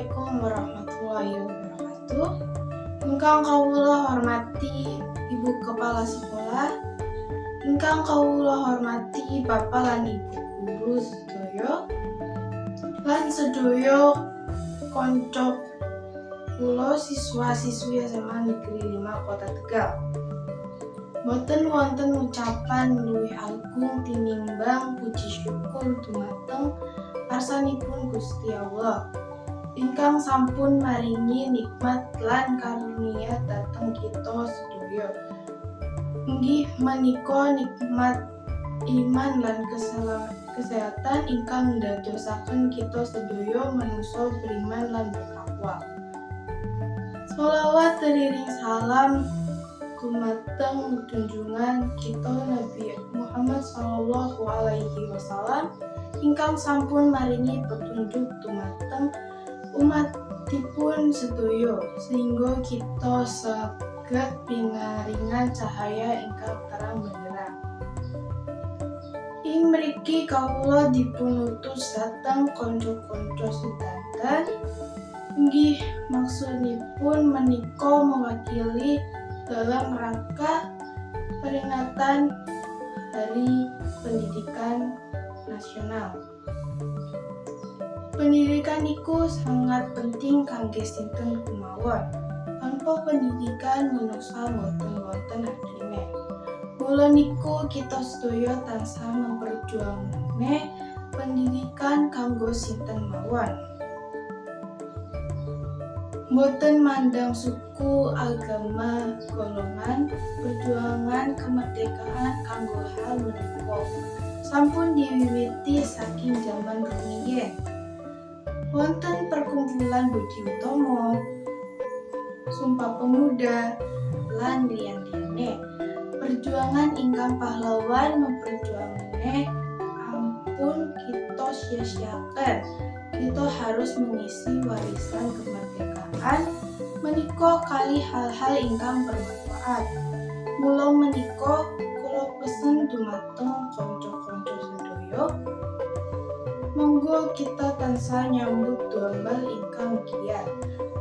Assalamualaikum warahmatullahi wabarakatuh. Ingkang kawula hormati Ibu Kepala Sekolah, ingkang kawula hormati Bapak lan Ibu Guru sedaya, lan sedaya kanca kula siswa-siswi SMA Negeri 5 Kota Tegal. Boten wonten ucapan luwih agung tinimbang puji syukur dumateng arsanipun Gusti Allah ingkang sampun maringi nikmat lan karunia dhateng kita sedaya. Inggih menika nikmat iman lan kesehatan ingkang ndadosaken kita sedaya manungsa beriman lan bertakwa. Sholawat teriring salam dumateng junjungan kita Nabi Muhammad SAW ingkang sampun maringi petunjuk dumateng umatipun sedaya sehingga kita saged pinaringan cahaya ingkang terang benderang. Ing mriki kawula dipunutus dhateng kanca-kanca sedanten. Inggih maksudipun menika mewakili dalam rangka peringatan Hari Pendidikan Nasional. Pendidikan iku sangat penting kangge sinten kemawon. Tanpa pendidikan manungsa boten wonten artine. Mula niku kita sedaya tansah memperjuangake pendidikan kanggo sinten mawon. Boten mandang suku, agama, golongan, perjuangan kemerdekaan kanggo hal menika sampun diwiwiti saking zaman rumiyin. Wonten perkumpulan Budi Utomo, Sumpah Pemuda, lan liyan-liyane. Perjuangan ingkang pahlawan memperjuangane ampun kita sia-siaken. Kita harus mengisi warisan kemerdekaan menika kali hal-hal ingkang bermanfaat. Mula menika kula pesen dumateng kanca-kanca sedaya, monggo kita tansah nyambut damel ingkang giat.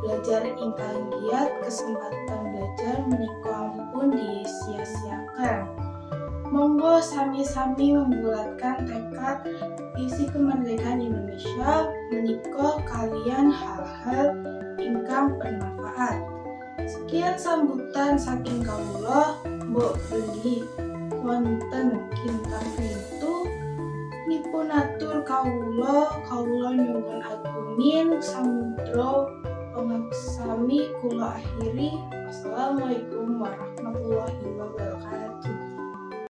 Belajar ingkang giat, kesempatan belajar menika ampun disia-siakan. Monggo sami-sami membulatkan tekad isi kemerdekaan Indonesia menika kalian hal-hal ingkang bermanfaat. Sekian sambutan saking kawula, mbok beli wonten kinten pintu nipun atur kawula nyuwun agumin samudra pamaksami kula akhiri. Wassalamualaikum warahmatullahi wabarakatuh.